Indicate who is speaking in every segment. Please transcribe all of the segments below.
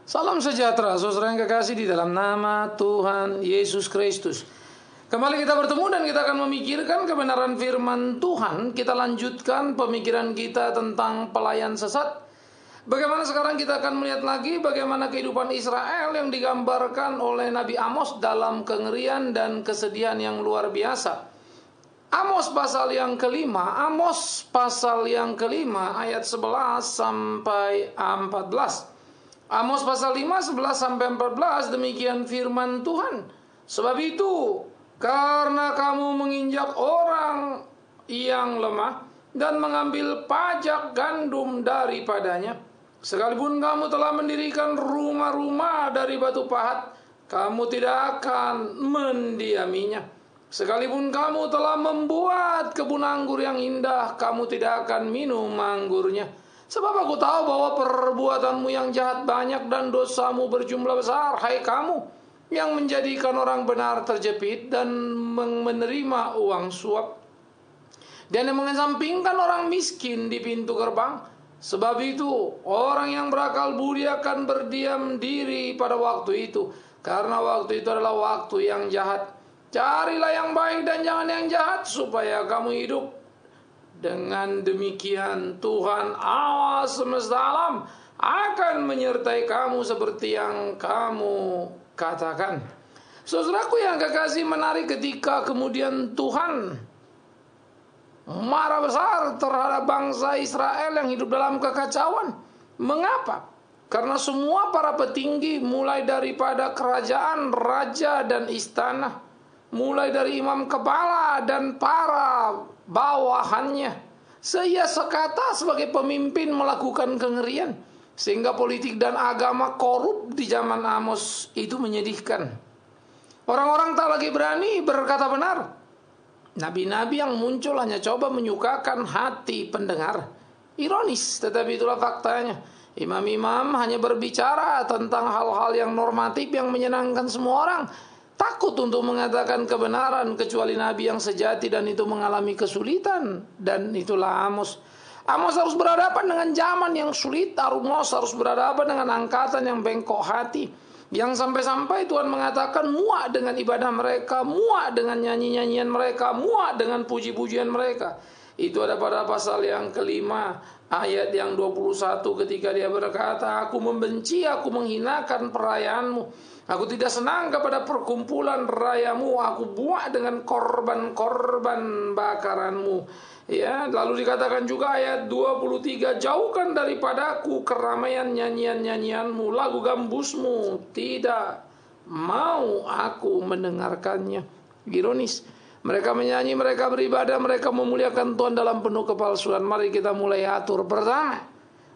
Speaker 1: Salam sejahtera, saudara yang kekasih di dalam nama Tuhan Yesus Kristus. Kembali kita bertemu dan kita akan memikirkan kebenaran firman Tuhan. Kita lanjutkan pemikiran kita tentang pelayan sesat. Bagaimana sekarang kita akan melihat lagi bagaimana kehidupan Israel yang digambarkan oleh Nabi Amos dalam kengerian dan kesedihan yang luar biasa. Amos pasal yang kelima ayat 11 sampai 14. Amos pasal 5, 11 sampai 14, demikian firman Tuhan. Sebab itu, karena kamu menginjak orang yang lemah dan mengambil pajak gandum daripadanya, sekalipun kamu telah mendirikan rumah-rumah dari batu pahat, kamu tidak akan mendiaminya. Sekalipun kamu telah membuat kebun anggur yang indah, kamu tidak akan minum anggurnya. Sebab aku tahu bahwa perbuatanmu yang jahat banyak dan dosamu berjumlah besar. Hai kamu yang menjadikan orang benar terjepit dan menerima uang suap, dan yang mengesampingkan orang miskin di pintu gerbang. Sebab itu orang yang berakal budi akan berdiam diri pada waktu itu, karena waktu itu adalah waktu yang jahat. Carilah yang baik dan jangan yang jahat, supaya kamu hidup. Dengan demikian Tuhan Allah semesta alam akan menyertai kamu seperti yang kamu katakan. Saudaraku yang kekasih, menarik ketika kemudian Tuhan marah besar terhadap bangsa Israel yang hidup dalam kekacauan. Mengapa? Karena semua para petinggi, mulai daripada kerajaan, raja dan istana, mulai dari imam kepala dan para bawahannya, seia sekata sebagai pemimpin melakukan kengerian, sehingga politik dan agama korup di zaman Amos itu menyedihkan. Orang-orang tak lagi berani berkata benar. Nabi-nabi yang muncul hanya coba menyukakan hati pendengar. Ironis, tetapi itulah faktanya. Imam-imam hanya berbicara tentang hal-hal yang normatif yang menyenangkan semua orang, takut untuk mengatakan kebenaran kecuali nabi yang sejati, dan itu mengalami kesulitan. Dan itulah Amos. Amos harus berhadapan dengan zaman yang sulit. Amos harus berhadapan dengan angkatan yang bengkok hati, yang sampai-sampai Tuhan mengatakan muak dengan ibadah mereka, muak dengan nyanyi-nyanyian mereka, muak dengan puji-pujian mereka. Itu ada pada pasal yang kelima ayat yang 21, ketika dia berkata, aku membenci, aku menghinakan perayaanmu, aku tidak senang kepada perkumpulan rayamu, aku buak dengan korban-korban bakaranmu. Ya, lalu dikatakan juga ayat 23, jauhkan daripadaku keramaian nyanyian-nyanyianmu, lagu gambusmu, tidak mau aku mendengarkannya. Ironis, mereka menyanyi, mereka beribadah, mereka memuliakan Tuhan dalam penuh kepalsuan. Mari kita mulai atur. Pertama,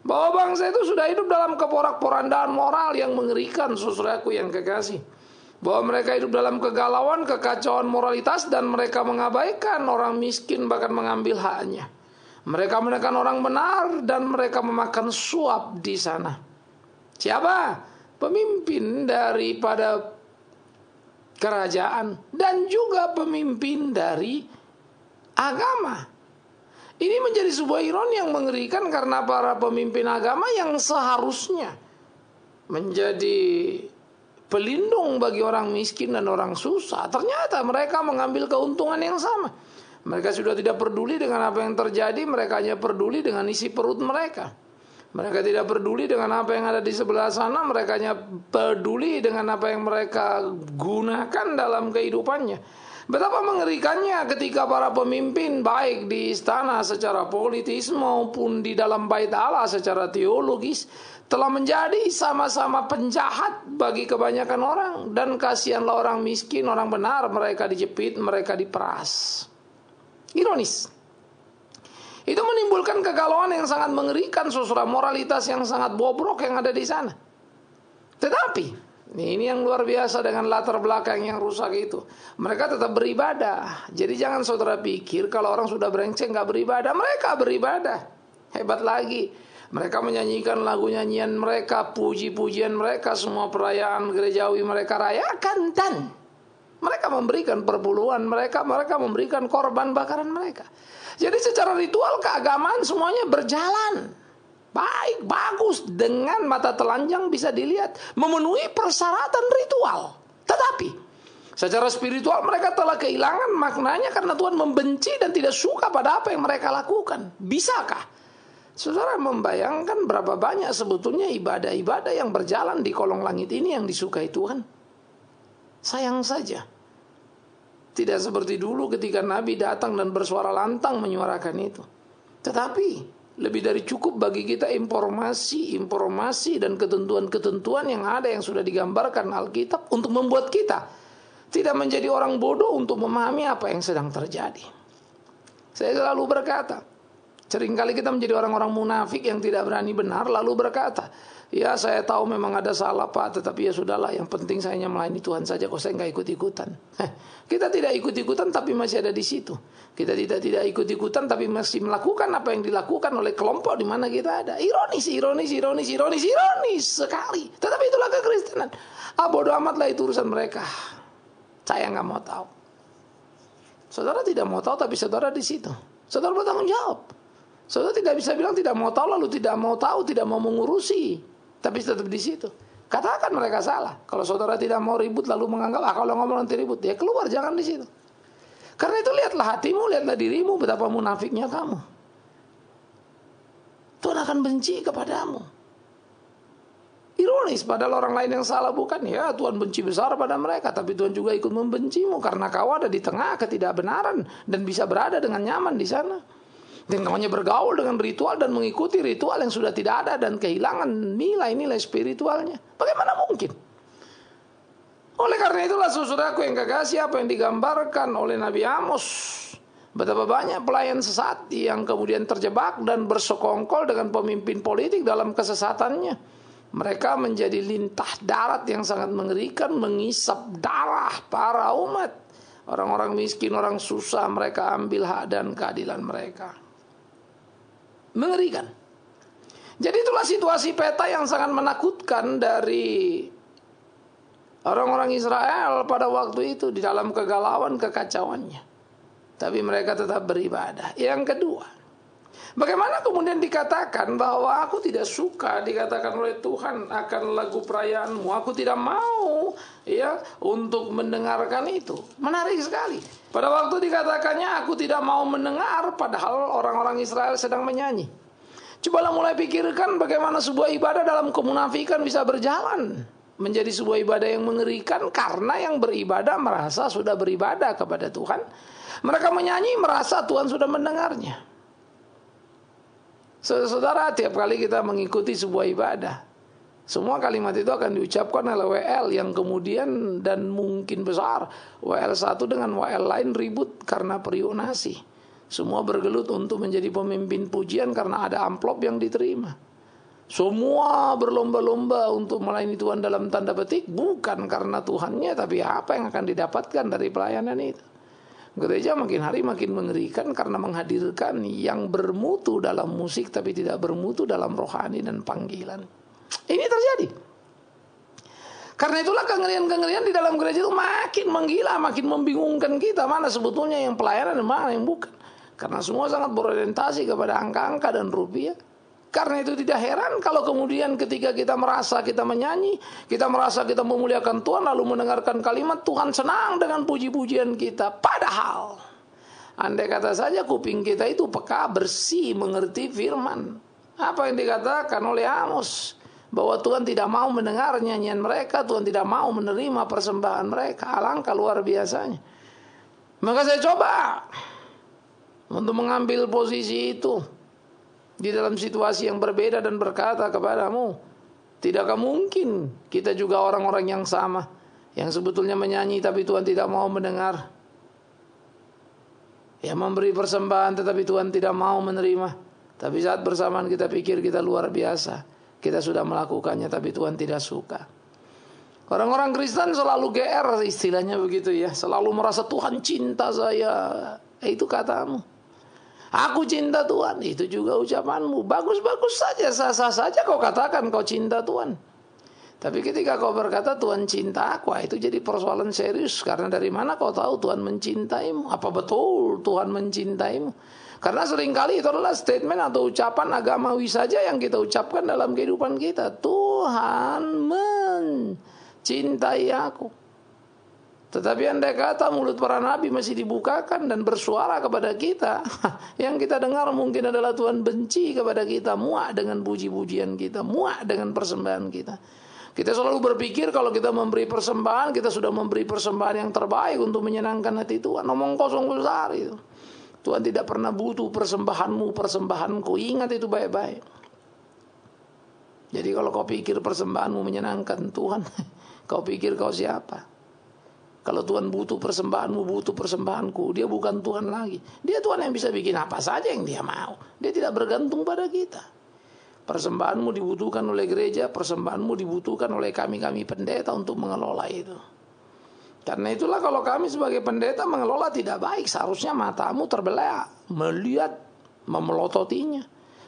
Speaker 1: bahwa bangsa itu sudah hidup dalam keporak-porandaan moral yang mengerikan, saudaraku yang kekasih. Bahwa mereka hidup dalam kegalauan, kekacauan moralitas, dan mereka mengabaikan orang miskin, bahkan mengambil haknya. Mereka menekan orang benar dan mereka memakan suap di sana. Siapa? Pemimpin daripada kerajaan dan juga pemimpin dari agama. Ini menjadi sebuah ironi yang mengerikan, karena para pemimpin agama yang seharusnya menjadi pelindung bagi orang miskin dan orang susah, ternyata mereka mengambil keuntungan yang sama. Mereka sudah tidak peduli dengan apa yang terjadi, mereka hanya peduli dengan isi perut mereka. Mereka tidak peduli dengan apa yang ada di sebelah sana, mereka hanya peduli dengan apa yang mereka gunakan dalam kehidupannya. Betapa mengerikannya ketika para pemimpin, baik di istana secara politis maupun di dalam bait Allah secara teologis, telah menjadi sama-sama penjahat bagi kebanyakan orang. Dan kasihanlah orang miskin, orang benar, mereka dijepit, mereka diperas. Ironis. Itu menimbulkan kegalauan yang sangat mengerikan, saudara, moralitas yang sangat bobrok yang ada di sana. Tetapi ini yang luar biasa dengan latar belakang yang rusak itu. Mereka tetap beribadah. Jadi jangan saudara pikir kalau orang sudah brengsek nggak beribadah. Mereka beribadah. Hebat lagi, mereka menyanyikan lagu nyanyian mereka, puji-pujian mereka, semua perayaan gerejawi mereka rayakan, dan mereka memberikan perpuluhan mereka memberikan korban bakaran mereka. Jadi secara ritual keagamaan semuanya berjalan. baik, bagus, dengan mata telanjang bisa dilihat, memenuhi persyaratan ritual. Tetapi secara spiritual mereka telah kehilangan maknanya karena Tuhan membenci dan tidak suka pada apa yang mereka lakukan. Bisakah saudara membayangkan berapa banyak sebetulnya ibadah-ibadah yang berjalan di kolong langit ini yang disukai Tuhan? Sayang saja, tidak seperti dulu ketika Nabi datang dan bersuara lantang menyuarakan itu. Tetapi lebih dari cukup bagi kita informasi dan ketentuan-ketentuan yang ada yang sudah digambarkan Alkitab untuk membuat kita tidak menjadi orang bodoh untuk memahami apa yang sedang terjadi. Saya selalu berkata, seringkali kita menjadi orang-orang munafik yang tidak berani benar lalu berkata, ya saya tahu memang ada salah Pak, tetapi ya sudahlah, yang penting saya hanya melayani Tuhan saja, kok saya nggak ikut-ikutan. Kita tidak ikut-ikutan tapi masih ada di situ. Kita tidak ikut-ikutan tapi masih melakukan apa yang dilakukan oleh kelompok di mana kita ada. Ironis sekali. Tetapi itulah kekristenan. Bodoh amatlah, itu urusan mereka. Saya nggak mau tahu. Saudara tidak mau tahu tapi saudara di situ. Saudara bertanggung jawab. Saudara tidak bisa bilang tidak mau tahu lalu tidak mau tahu, tidak mau mengurusi, tapi tetap di situ. Katakan mereka salah. Kalau saudara tidak mau ribut lalu menganggap kalau ngomong nanti ribut, ya keluar, jangan di situ. Karena itu lihatlah hatimu, lihatlah dirimu, betapa munafiknya kamu. Tuhan akan benci kepadamu. Ironis, padahal orang lain yang salah bukan? Ya Tuhan benci besar pada mereka, tapi Tuhan juga ikut membencimu karena kau ada di tengah ketidakbenaran dan bisa berada dengan nyaman di sana. Dan kau hanya bergaul dengan ritual dan mengikuti ritual yang sudah tidak ada dan kehilangan nilai-nilai spiritualnya. Bagaimana mungkin? Oleh karena itulah saudaraku yang kekasih, apa yang digambarkan oleh Nabi Amos, betapa banyak pelayan sesat yang kemudian terjebak dan bersekongkol dengan pemimpin politik dalam kesesatannya. Mereka menjadi lintah darat yang sangat mengerikan, mengisap darah para umat. Orang-orang miskin, orang susah, mereka ambil hak dan keadilan mereka. Mengerikan. Jadi itulah situasi peta yang sangat menakutkan dari orang-orang Israel pada waktu itu di dalam kegalauan, kekacauannya. Tapi mereka tetap beribadah. Yang kedua, bagaimana kemudian dikatakan bahwa aku tidak suka dikatakan oleh Tuhan akan lagu perayaanmu. Aku tidak mau ya untuk mendengarkan itu. Menarik sekali. Pada waktu dikatakannya aku tidak mau mendengar, padahal orang-orang Israel sedang menyanyi. Cobalah mulai pikirkan bagaimana sebuah ibadah dalam kemunafikan bisa berjalan menjadi sebuah ibadah yang mengerikan, karena yang beribadah merasa sudah beribadah kepada Tuhan. Mereka menyanyi merasa Tuhan sudah mendengarnya. Saudara, tiap kali kita mengikuti sebuah ibadah, semua kalimat itu akan diucapkan oleh WL yang kemudian dan mungkin besar WL satu dengan WL lain ribut karena periuk nasi. Semua bergelut untuk menjadi pemimpin pujian karena ada amplop yang diterima. Semua berlomba-lomba untuk melayani Tuhan dalam tanda petik, bukan karena Tuhannya, tapi apa yang akan didapatkan dari pelayanan itu. Gereja makin hari makin mengerikan karena menghadirkan yang bermutu dalam musik tapi tidak bermutu dalam rohani dan panggilan. Ini terjadi. Karena itulah kengerian-kengerian di dalam gereja itu makin menggila, makin membingungkan kita mana sebetulnya yang pelayanan dan mana yang bukan. Karena semua sangat berorientasi kepada angka-angka dan rupiah. Karena itu tidak heran kalau kemudian ketika kita merasa kita menyanyi, kita merasa kita memuliakan Tuhan, lalu mendengarkan kalimat Tuhan senang dengan puji-pujian kita. Padahal andai kata saja kuping kita itu peka, bersih, mengerti firman. Apa yang dikatakan oleh Amos, bahwa Tuhan tidak mau mendengar nyanyian mereka, Tuhan tidak mau menerima persembahan mereka. Alangkah luar biasanya. Maka saya coba untuk mengambil posisi itu di dalam situasi yang berbeda dan berkata kepadamu, tidakkah mungkin kita juga orang-orang yang sama, yang sebetulnya menyanyi tapi Tuhan tidak mau mendengar, yang memberi persembahan tetapi Tuhan tidak mau menerima, tapi saat bersamaan kita pikir kita luar biasa, kita sudah melakukannya tapi Tuhan tidak suka. Orang-orang Kristen selalu GR istilahnya begitu ya, selalu merasa Tuhan cinta saya. Itu katamu. Aku cinta Tuhan, itu juga ucapanmu. Bagus-bagus saja, sah-sah saja kau katakan kau cinta Tuhan. Tapi ketika kau berkata Tuhan cinta aku, itu jadi persoalan serius. Karena dari mana kau tahu Tuhan mencintaimu? Apa betul Tuhan mencintaimu? Karena seringkali itu adalah statement atau ucapan agamawi saja yang kita ucapkan dalam kehidupan kita. Tuhan mencintai aku. Tetapi andai kata mulut para nabi masih dibukakan dan bersuara kepada kita, yang kita dengar mungkin adalah Tuhan benci kepada kita, muak dengan puji-pujian kita, muak dengan persembahan kita. Kita selalu berpikir kalau kita memberi persembahan, kita sudah memberi persembahan yang terbaik untuk menyenangkan hati Tuhan. Omong kosong besar itu. Tuhan tidak pernah butuh persembahanmu, persembahanku. Ingat itu baik-baik. Jadi kalau kau pikir persembahanmu menyenangkan Tuhan, kau pikir kau siapa? Kalau Tuhan butuh persembahanmu, butuh persembahanku, Dia bukan Tuhan lagi. Dia Tuhan yang bisa bikin apa saja yang Dia mau. Dia tidak bergantung pada kita. Persembahanmu dibutuhkan oleh gereja, persembahanmu dibutuhkan oleh kami-kami pendeta untuk mengelola itu. Karena itulah kalau kami sebagai pendeta mengelola tidak baik, seharusnya matamu terbelah melihat, memelototinya.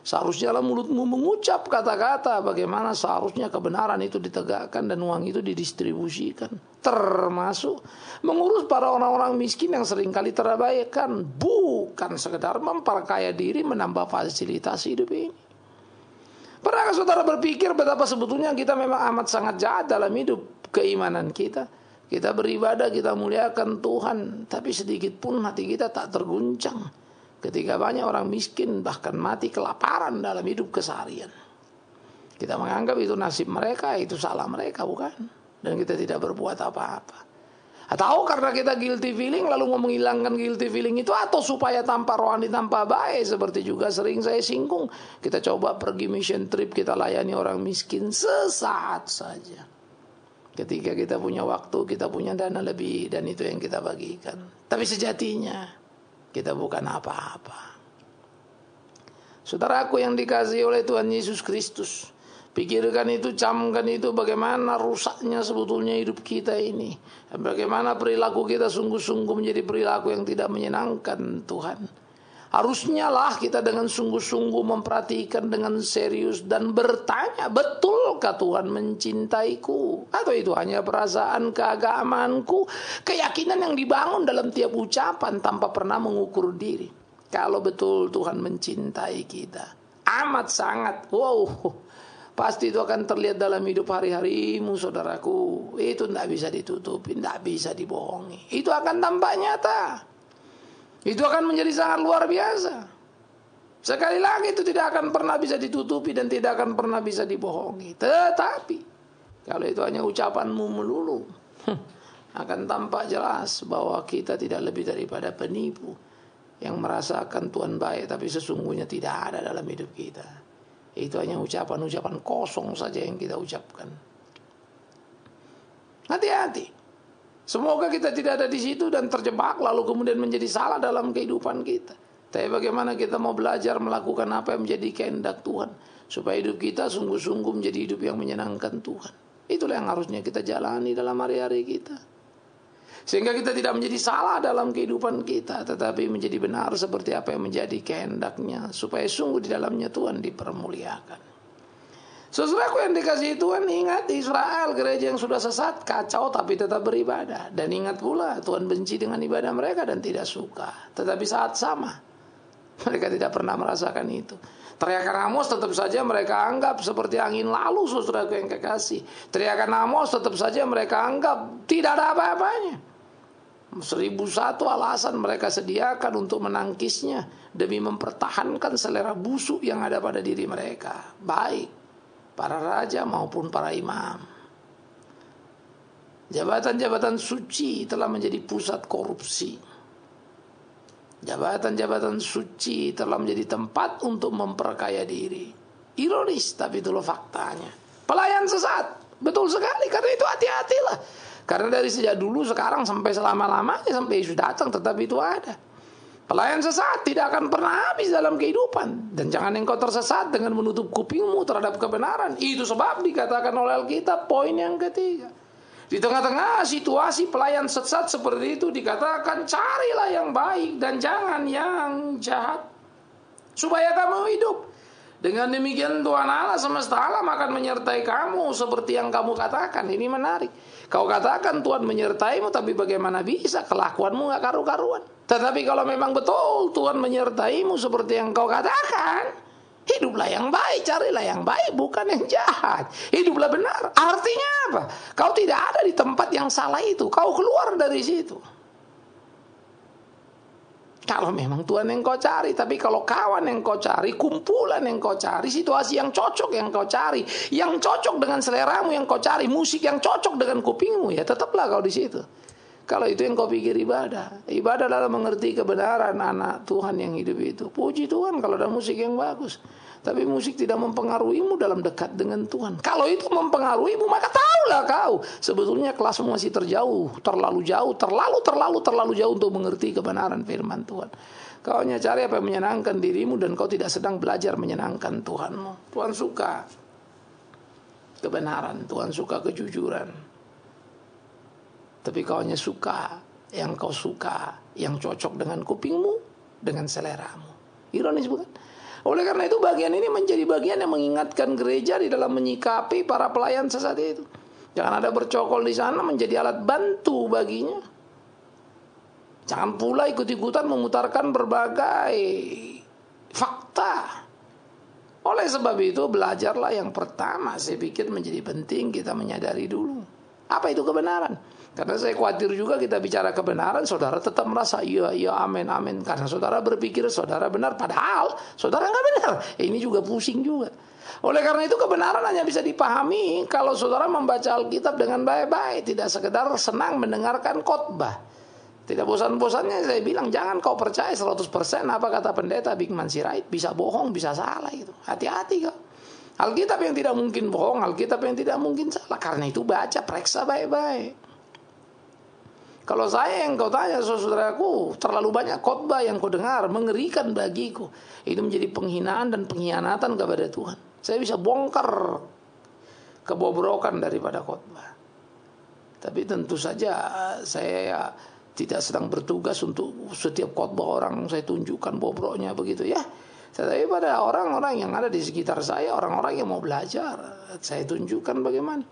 Speaker 1: Seharusnya mulutmu mengucap kata-kata bagaimana seharusnya kebenaran itu ditegakkan dan uang itu didistribusikan. Termasuk mengurus para orang-orang miskin yang seringkali terabaikan. Bukan sekedar memperkaya diri menambah fasilitas hidup ini. Pernahkah saudara berpikir betapa sebetulnya kita memang amat sangat jahat dalam hidup keimanan kita? Kita beribadah, kita muliakan Tuhan, tapi sedikit pun hati kita tak terguncang ketika banyak orang miskin bahkan mati kelaparan dalam hidup keseharian. Kita menganggap itu nasib mereka, itu salah mereka, bukan? Dan kita tidak berbuat apa-apa. Atau karena kita guilty feeling lalu mau menghilangkan guilty feeling itu, atau supaya tanpa rohani, tanpa baik, seperti juga sering saya singgung, kita coba pergi mission trip, kita layani orang miskin sesaat saja. Ketika kita punya waktu, kita punya dana lebih, dan itu yang kita bagikan. Tapi sejatinya kita bukan apa-apa. Saudaraku yang dikasihi oleh Tuhan Yesus Kristus, pikirkan itu, camkan itu, bagaimana rusaknya sebetulnya hidup kita ini. Dan bagaimana perilaku kita sungguh-sungguh menjadi perilaku yang tidak menyenangkan Tuhan. Harusnya lah kita dengan sungguh-sungguh memperhatikan dengan serius dan bertanya, betulkah Tuhan mencintaiku? Atau itu hanya perasaan keagamanku, keyakinan yang dibangun dalam tiap ucapan tanpa pernah mengukur diri. Kalau betul Tuhan mencintai kita, amat sangat, wow, pasti itu akan terlihat dalam hidup hari-harimu, saudaraku. Itu tidak bisa ditutupi, tidak bisa dibohongi. Itu akan tampak nyata. Itu akan menjadi sangat luar biasa. Sekali lagi itu tidak akan pernah bisa ditutupi dan tidak akan pernah bisa dibohongi. Tetapi kalau itu hanya ucapanmu melulu, akan tampak jelas bahwa kita tidak lebih daripada penipu yang merasakan Tuhan baik tapi sesungguhnya tidak ada dalam hidup kita. Itu hanya ucapan-ucapan kosong saja yang kita ucapkan. Hati-hati. Semoga kita tidak ada di situ dan terjebak lalu kemudian menjadi salah dalam kehidupan kita. Tapi bagaimana kita mau belajar melakukan apa yang menjadi kehendak Tuhan, supaya hidup kita sungguh-sungguh menjadi hidup yang menyenangkan Tuhan. Itulah yang harusnya kita jalani dalam hari-hari kita. Sehingga kita tidak menjadi salah dalam kehidupan kita, tetapi menjadi benar seperti apa yang menjadi kehendaknya, supaya sungguh di dalamnya Tuhan dipermuliakan. Saudaraku yang dikasihi Tuhan, ingat Israel, gereja yang sudah sesat, kacau tapi tetap beribadah. Dan ingat pula Tuhan benci dengan ibadah mereka dan tidak suka. Tetapi saat sama mereka tidak pernah merasakan itu. Teriakan Amos tetap saja mereka anggap seperti angin lalu, saudaraku yang kekasih. Teriakan Amos tetap saja mereka anggap tidak ada apa-apanya. 1001 alasan mereka sediakan untuk menangkisnya demi mempertahankan selera busuk yang ada pada diri mereka, baik para raja maupun para imam. Jabatan-jabatan suci telah menjadi pusat korupsi. Jabatan-jabatan suci telah menjadi tempat untuk memperkaya diri. Ironis, tapi itulah faktanya. Pelayan sesat, betul sekali. Karena itu hati-hatilah. Karena dari sejak dulu, sekarang sampai selama-lamanya, sampai Yesus datang, tetap itu ada. Pelayan sesat tidak akan pernah habis dalam kehidupan. Dan jangan engkau tersesat dengan menutup kupingmu terhadap kebenaran. Itu sebab dikatakan oleh Alkitab, poin yang ketiga. Di tengah-tengah situasi pelayan sesat seperti itu dikatakan, carilah yang baik dan jangan yang jahat, supaya kamu hidup. Dengan demikian Tuhan Allah semesta alam akan menyertai kamu seperti yang kamu katakan. Ini menarik. Kau katakan Tuhan menyertaimu, tapi bagaimana bisa kelakuanmu gak karu-karuan? Tetapi kalau memang betul Tuhan menyertaimu seperti yang kau katakan, hiduplah yang baik, carilah yang baik, bukan yang jahat. Hiduplah benar. Artinya apa? Kau tidak ada di tempat yang salah itu. Kau keluar dari situ. Kalau memang Tuhan yang kau cari. Tapi kalau kawan yang kau cari, kumpulan yang kau cari, situasi yang cocok yang kau cari, yang cocok dengan seleramu yang kau cari, musik yang cocok dengan kupingmu, ya tetaplah kau di situ. Kalau itu yang kau pikir ibadah. Ibadah adalah mengerti kebenaran anak Tuhan yang hidup itu. Puji Tuhan kalau ada musik yang bagus. Tapi musik tidak mempengaruhimu dalam dekat dengan Tuhan. Kalau itu mempengaruhimu, maka tahulah kau sebetulnya kelasmu masih terlalu jauh untuk mengerti kebenaran firman Tuhan. Kau hanya cari apa yang menyenangkan dirimu dan kau tidak sedang belajar menyenangkan Tuhanmu. Tuhan suka kebenaran, Tuhan suka kejujuran. Tapi kau hanya suka yang kau suka, yang cocok dengan kupingmu, dengan seleramu. Ironis bukan? Oleh karena itu bagian ini menjadi bagian yang mengingatkan gereja di dalam menyikapi para pelayan sesat itu. Jangan ada bercokol di sana menjadi alat bantu baginya. Jangan pula ikut-ikutan memutarkan berbagai fakta. Oleh sebab itu belajarlah yang pertama, saya pikir menjadi penting kita menyadari dulu. Apa itu kebenaran? Karena saya khawatir juga kita bicara kebenaran, saudara tetap merasa iya, amin, amin. Karena saudara berpikir saudara benar, padahal saudara nggak benar. Ini juga pusing juga. Oleh karena itu kebenaran hanya bisa dipahami kalau saudara membaca Alkitab dengan baik-baik. Tidak sekedar senang mendengarkan khotbah. Tidak bosan-bosannya saya bilang, jangan kau percaya 100% apa kata pendeta Bigman Sirait. Bisa bohong, bisa salah gitu. Hati-hati kau. Alkitab yang tidak mungkin bohong, Alkitab yang tidak mungkin salah. Karena itu baca, periksa baik-baik. Kalau saya yang kau tanya, saudaraku, terlalu banyak khotbah yang kau dengar mengerikan bagiku. Itu menjadi penghinaan dan pengkhianatan kepada Tuhan. Saya bisa bongkar kebobrokan daripada khotbah. Tapi tentu saja saya tidak sedang bertugas untuk setiap khotbah orang saya tunjukkan bobroknya begitu ya. Tetapi pada orang-orang yang ada di sekitar saya, orang-orang yang mau belajar, saya tunjukkan bagaimana.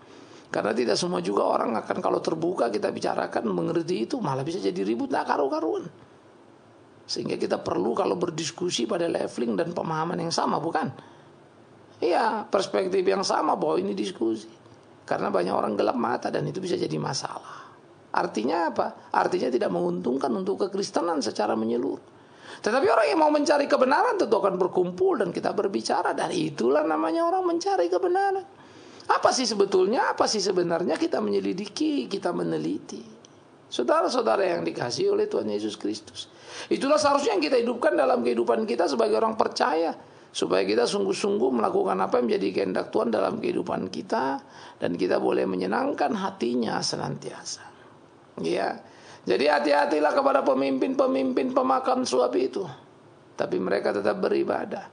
Speaker 1: Karena tidak semua juga orang akan kalau terbuka kita bicarakan mengerti itu, malah bisa jadi ribut tak karu-karuan. Sehingga kita perlu kalau berdiskusi pada leveling dan pemahaman yang sama, bukan? Iya, perspektif yang sama bahwa ini diskusi. Karena banyak orang gelap mata dan itu bisa jadi masalah. Artinya apa? Artinya tidak menguntungkan untuk kekristenan secara menyeluruh. Tetapi orang yang mau mencari kebenaran tentu akan berkumpul dan kita berbicara. Dan itulah namanya orang mencari kebenaran. Apa sih sebetulnya, apa sih sebenarnya, kita menyelidiki, kita meneliti. Saudara-saudara yang dikasihi oleh Tuhan Yesus Kristus. Itulah seharusnya yang kita hidupkan dalam kehidupan kita sebagai orang percaya. Supaya kita sungguh-sungguh melakukan apa yang menjadi kehendak Tuhan dalam kehidupan kita. Dan kita boleh menyenangkan hatinya senantiasa. Ya. Jadi hati-hatilah kepada pemimpin-pemimpin pemakan suap itu. Tapi mereka tetap beribadah.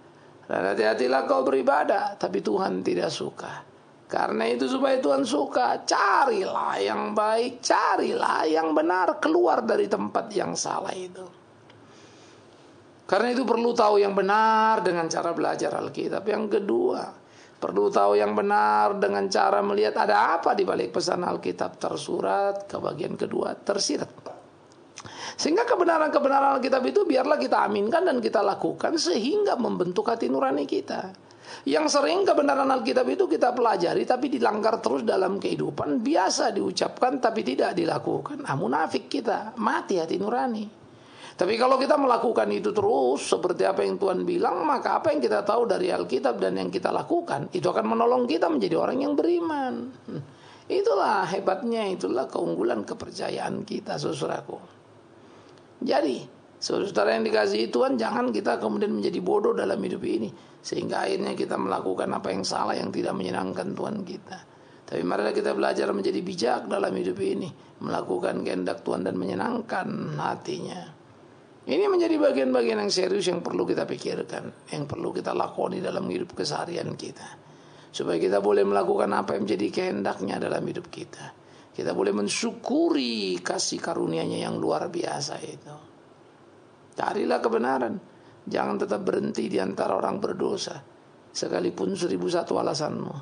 Speaker 1: Dan hati-hatilah kau beribadah, tapi Tuhan tidak suka. Karena itu supaya Tuhan suka, carilah yang baik, carilah yang benar, keluar dari tempat yang salah itu. Karena itu perlu tahu yang benar dengan cara belajar Alkitab. Yang kedua, perlu tahu yang benar dengan cara melihat ada apa di balik pesan Alkitab tersurat, ke bagian kedua tersirat. Sehingga kebenaran-kebenaran Alkitab itu biarlah kita aminkan dan kita lakukan sehingga membentuk hati nurani kita. Yang sering kebenaran Alkitab itu kita pelajari tapi dilanggar terus dalam kehidupan, biasa diucapkan tapi tidak dilakukan. Munafik kita, mati hati nurani. Tapi kalau kita melakukan itu terus seperti apa yang Tuhan bilang, maka apa yang kita tahu dari Alkitab dan yang kita lakukan itu akan menolong kita menjadi orang yang beriman. Itulah hebatnya, itulah keunggulan kepercayaan kita, saudaraku. Jadi, saudara yang dikasihi Tuhan, jangan kita kemudian menjadi bodoh dalam hidup ini. Sehingga akhirnya kita melakukan apa yang salah, yang tidak menyenangkan Tuhan kita. Tapi marilah kita belajar menjadi bijak dalam hidup ini. Melakukan kehendak Tuhan dan menyenangkan hatinya. Ini menjadi bagian-bagian yang serius yang perlu kita pikirkan. Yang perlu kita lakoni dalam hidup keseharian kita. Supaya kita boleh melakukan apa yang menjadi kehendaknya dalam hidup kita. Kita boleh mensyukuri kasih karunia-Nya yang luar biasa itu. Carilah kebenaran. Jangan tetap berhenti di antara orang berdosa. Sekalipun 1001 alasanmu.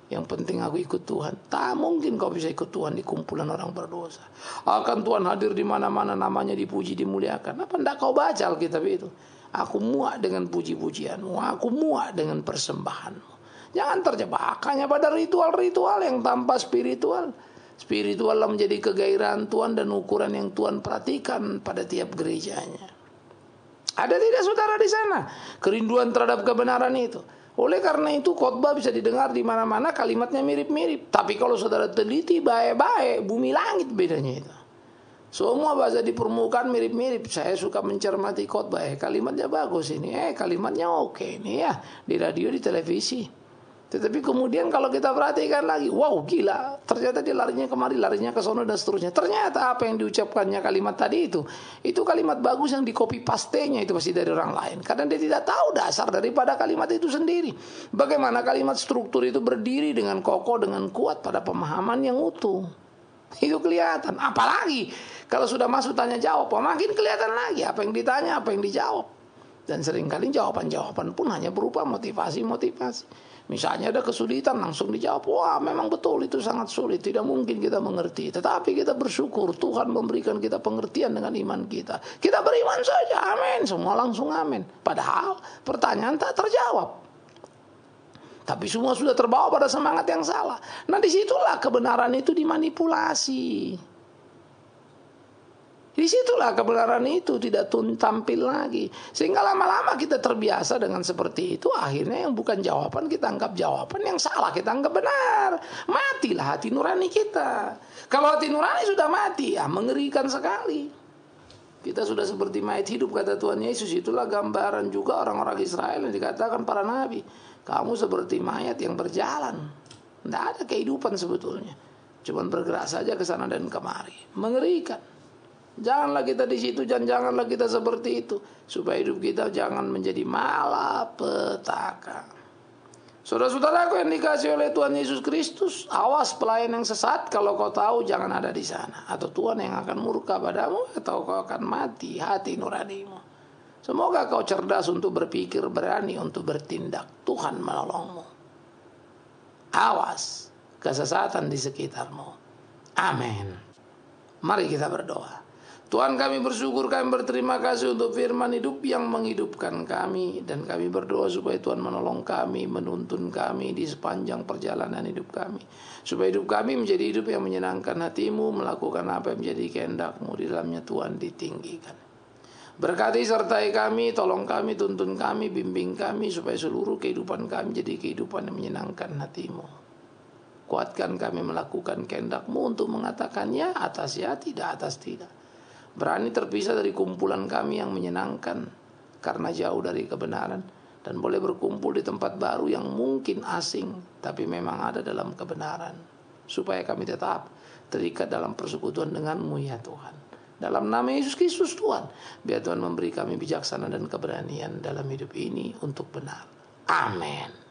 Speaker 1: Yang penting aku ikut Tuhan. Tak mungkin kau bisa ikut Tuhan di kumpulan orang berdosa. Akan Tuhan hadir di mana-mana, namanya dipuji, dimuliakan. Apa hendak kau baca Alkitab itu? Aku muak dengan puji-pujianmu, aku muak dengan persembahanmu. Jangan terjebak hanya pada ritual-ritual yang tanpa spiritual. Spiritual menjadi kegairahan Tuhan dan ukuran yang Tuhan perhatikan pada tiap gerejanya. Ada tidak saudara di sana kerinduan terhadap kebenaran itu? Oleh karena itu khotbah bisa didengar di mana-mana, kalimatnya mirip-mirip. Tapi kalau saudara teliti baik-baik, bumi langit bedanya itu. Semua bahasa di permukaan mirip-mirip. Saya suka mencermati khotbah. Kalimatnya bagus ini. Kalimatnya oke ini ya. Di radio, di televisi. Tetapi kemudian kalau kita perhatikan lagi, wow gila, ternyata dia larinya kemari, larinya ke sono dan seterusnya. Ternyata apa yang diucapkannya kalimat tadi itu kalimat bagus yang di copy pastenya itu pasti dari orang lain. Karena dia tidak tahu dasar daripada kalimat itu sendiri. Bagaimana kalimat struktur itu berdiri dengan kokoh, dengan kuat pada pemahaman yang utuh. Itu kelihatan. Apalagi kalau sudah masuk tanya jawab, makin kelihatan lagi apa yang ditanya, apa yang dijawab. Dan seringkali jawaban-jawaban pun hanya berupa motivasi-motivasi. Misalnya ada kesulitan, langsung dijawab, wah memang betul itu sangat sulit, tidak mungkin kita mengerti. Tetapi kita bersyukur Tuhan memberikan kita pengertian dengan iman kita. Kita beriman saja, amin. Semua langsung amin. Padahal pertanyaan tak terjawab. Tapi semua sudah terbawa pada semangat yang salah. Nah disitulah kebenaran itu dimanipulasi. Disitulah kebenaran itu tidak tampil lagi. Sehingga lama-lama kita terbiasa dengan seperti itu. Akhirnya yang bukan jawaban kita anggap jawaban, yang salah kita anggap benar. Matilah hati nurani kita. Kalau hati nurani sudah mati, ya mengerikan sekali. Kita sudah seperti mayat hidup kata Tuhan Yesus. Itulah gambaran juga orang-orang Israel yang dikatakan para nabi. Kamu seperti mayat yang berjalan. Tidak ada kehidupan sebetulnya. Cuma bergerak saja ke sana dan kemari. Mengerikan. Janganlah kita di situ dan janganlah kita seperti itu, supaya hidup kita jangan menjadi malapetaka. Saudara-saudaraku yang dikasihi oleh Tuhan Yesus Kristus, awas pelayan yang sesat. Kalau kau tahu jangan ada di sana, atau Tuhan yang akan murka padamu, atau kau akan mati hati nuranimu. Semoga kau cerdas untuk berpikir, berani untuk bertindak. Tuhan menolongmu. Awas kesesatan di sekitarmu. Amin. Mari kita berdoa. Tuhan, kami bersyukur, kami berterima kasih untuk firman hidup yang menghidupkan kami. Dan kami berdoa supaya Tuhan menolong kami, menuntun kami di sepanjang perjalanan hidup kami. Supaya hidup kami menjadi hidup yang menyenangkan hati-Mu, melakukan apa yang menjadi kehendak-Mu, di dalamnya Tuhan ditinggikan. Berkati sertai kami, tolong kami, tuntun kami, bimbing kami, supaya seluruh kehidupan kami jadi kehidupan yang menyenangkan hati-Mu. Kuatkan kami melakukan kehendak-Mu untuk mengatakan ya atas ya, tidak atas tidak. Berani terpisah dari kumpulan kami yang menyenangkan karena jauh dari kebenaran, dan boleh berkumpul di tempat baru yang mungkin asing tapi memang ada dalam kebenaran, supaya kami tetap terikat dalam persekutuan dengan-Mu ya Tuhan. Dalam nama Yesus Kristus Tuhan, biar Tuhan memberi kami bijaksana dan keberanian dalam hidup ini untuk benar. Amin.